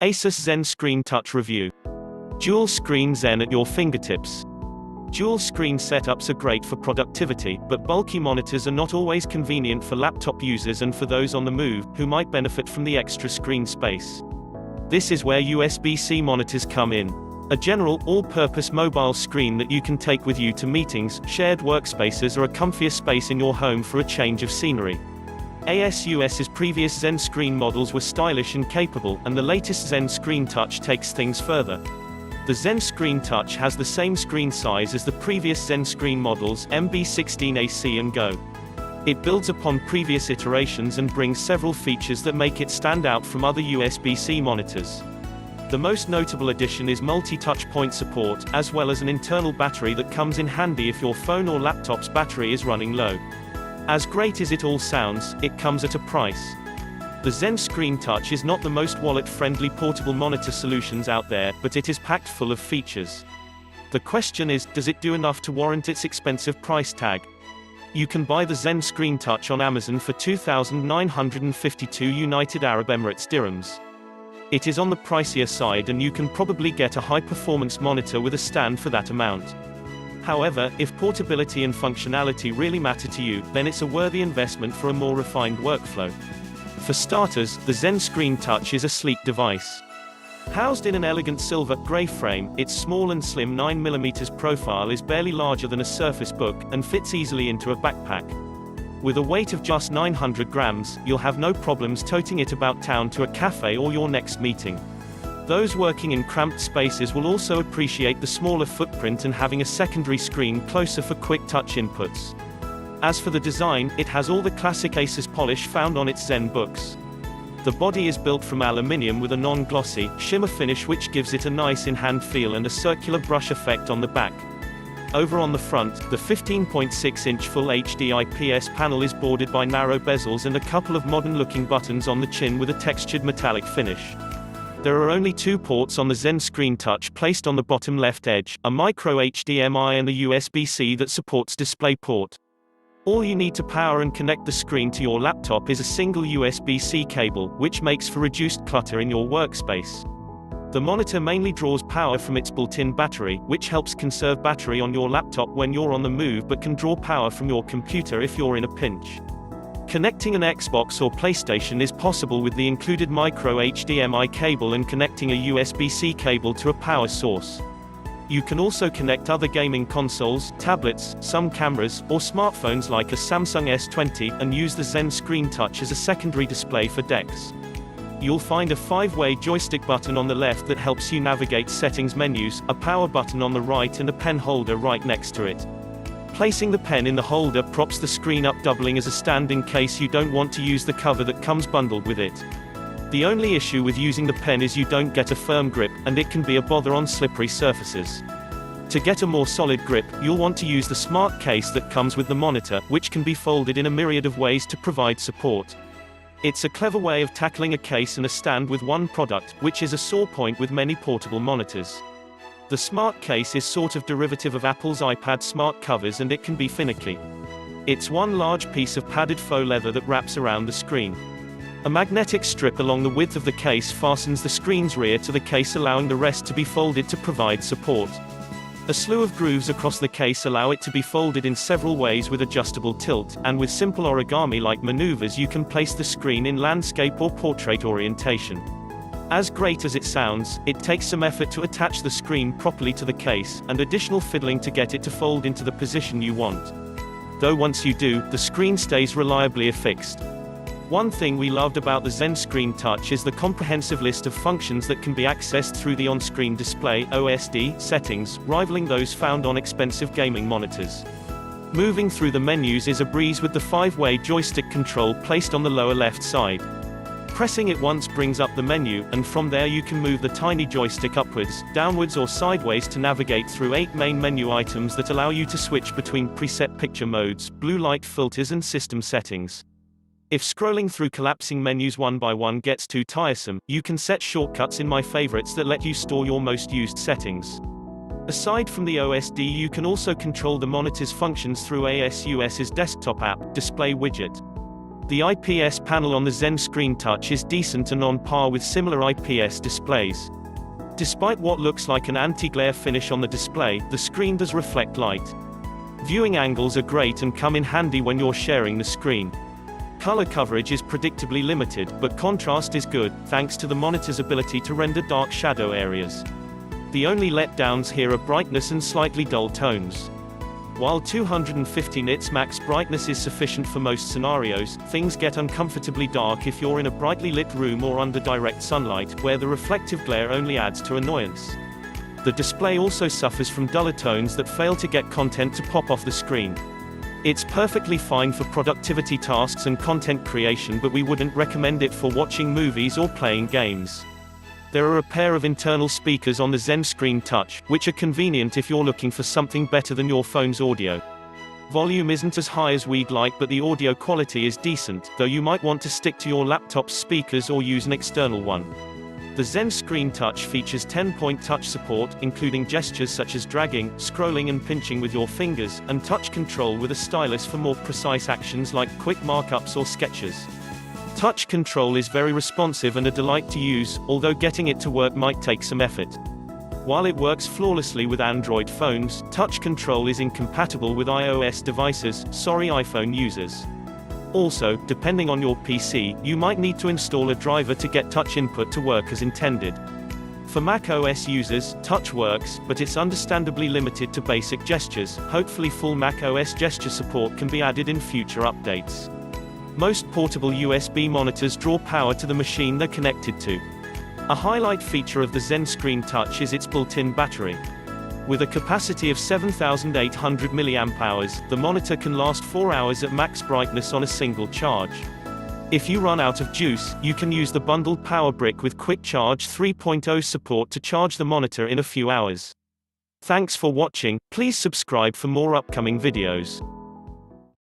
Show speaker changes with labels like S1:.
S1: ASUS ZenScreen Touch Review. Dual screen Zen at your fingertips. Dual screen setups are great for productivity, but bulky monitors are not always convenient for laptop users and for those on the move, who might benefit from the extra screen space. This is where USB-C monitors come in. A general, all-purpose mobile screen that you can take with you to meetings, shared workspaces or a comfier space in your home for a change of scenery. ASUS's previous ZenScreen models were stylish and capable, and the latest ZenScreen Touch takes things further. The ZenScreen Touch has the same screen size as the previous ZenScreen models, MB16AC and Go. It builds upon previous iterations and brings several features that make it stand out from other USB-C monitors. The most notable addition is multi-touch point support, as well as an internal battery that comes in handy if your phone or laptop's battery is running low. As great as it all sounds, it comes at a price. The ZenScreen Touch is not the most wallet-friendly portable monitor solutions out there, but it is packed full of features. The question is, does it do enough to warrant its expensive price tag? You can buy the ZenScreen Touch on Amazon for 2,952 United Arab Emirates dirhams. It is on the pricier side, and you can probably get a high-performance monitor with a stand for that amount. However, if portability and functionality really matter to you, then it's a worthy investment for a more refined workflow. For starters, the ZenScreen Touch is a sleek device. Housed in an elegant silver-grey frame, its small and slim 9mm profile is barely larger than a Surface Book, and fits easily into a backpack. With a weight of just 900 grams, you'll have no problems toting it about town to a cafe or your next meeting. Those working in cramped spaces will also appreciate the smaller footprint and having a secondary screen closer for quick touch inputs. As for the design, it has all the classic ASUS polish found on its Zen books. The body is built from aluminium with a non-glossy, shimmer finish which gives it a nice in-hand feel and a circular brush effect on the back. Over on the front, the 15.6-inch Full HD IPS panel is bordered by narrow bezels and a couple of modern-looking buttons on the chin with a textured metallic finish. There are only two ports on the ZenScreen Touch placed on the bottom left edge, a micro HDMI and a USB-C that supports DisplayPort. All you need to power and connect the screen to your laptop is a single USB-C cable, which makes for reduced clutter in your workspace. The monitor mainly draws power from its built-in battery, which helps conserve battery on your laptop when you're on the move but can draw power from your computer if you're in a pinch. Connecting an Xbox or PlayStation is possible with the included micro HDMI cable and connecting a USB-C cable to a power source. You can also connect other gaming consoles, tablets, some cameras, or smartphones like a Samsung S20, and use the ZenScreen Touch as a secondary display for DeX. You'll find a 5-way joystick button on the left that helps you navigate settings menus, a power button on the right and a pen holder right next to it. Placing the pen in the holder props the screen up, doubling as a stand in case you don't want to use the cover that comes bundled with it. The only issue with using the pen is you don't get a firm grip, and it can be a bother on slippery surfaces. To get a more solid grip, you'll want to use the smart case that comes with the monitor, which can be folded in a myriad of ways to provide support. It's a clever way of tackling a case and a stand with one product, which is a sore point with many portable monitors. The smart case is sort of derivative of Apple's iPad smart covers, and it can be finicky. It's one large piece of padded faux leather that wraps around the screen. A magnetic strip along the width of the case fastens the screen's rear to the case, allowing the rest to be folded to provide support. A slew of grooves across the case allow it to be folded in several ways with adjustable tilt, and with simple origami-like maneuvers you can place the screen in landscape or portrait orientation. As great as it sounds, it takes some effort to attach the screen properly to the case, and additional fiddling to get it to fold into the position you want. Though once you do, the screen stays reliably affixed. One thing we loved about the ZenScreen Touch is the comprehensive list of functions that can be accessed through the on-screen display (OSD) settings, rivaling those found on expensive gaming monitors. Moving through the menus is a breeze with the 5-way joystick control placed on the lower left side. Pressing it once brings up the menu, and from there you can move the tiny joystick upwards, downwards or sideways to navigate through 8 main menu items that allow you to switch between preset picture modes, blue light filters and system settings. If scrolling through collapsing menus one by one gets too tiresome, you can set shortcuts in My Favorites that let you store your most used settings. Aside from the OSD, you can also control the monitor's functions through ASUS's desktop app, Display Widget. The IPS panel on the ZenScreen Touch is decent and on par with similar IPS displays. Despite what looks like an anti-glare finish on the display, the screen does reflect light. Viewing angles are great and come in handy when you're sharing the screen. Color coverage is predictably limited, but contrast is good, thanks to the monitor's ability to render dark shadow areas. The only letdowns here are brightness and slightly dull tones. While 250 nits max brightness is sufficient for most scenarios, things get uncomfortably dark if you're in a brightly lit room or under direct sunlight, where the reflective glare only adds to annoyance. The display also suffers from duller tones that fail to get content to pop off the screen. It's perfectly fine for productivity tasks and content creation, but we wouldn't recommend it for watching movies or playing games. There are a pair of internal speakers on the ZenScreen Touch, which are convenient if you're looking for something better than your phone's audio. Volume isn't as high as we'd like, but the audio quality is decent, though you might want to stick to your laptop's speakers or use an external one. The ZenScreen Touch features 10-point touch support, including gestures such as dragging, scrolling and pinching with your fingers, and touch control with a stylus for more precise actions like quick markups or sketches. Touch control is very responsive and a delight to use, although getting it to work might take some effort. While it works flawlessly with Android phones, touch control is incompatible with iOS devices, sorry iPhone users. Also, depending on your PC, you might need to install a driver to get touch input to work as intended. For Mac OS users, touch works, but it's understandably limited to basic gestures. Hopefully full Mac OS gesture support can be added in future updates. Most portable USB monitors draw power to the machine they're connected to. A highlight feature of the ZenScreen Touch is its built-in battery. With a capacity of 7,800 mAh, the monitor can last 4 hours at max brightness on a single charge. If you run out of juice, you can use the bundled power brick with Quick Charge 3.0 support to charge the monitor in a few hours. Thanks for watching. Please subscribe for more upcoming videos.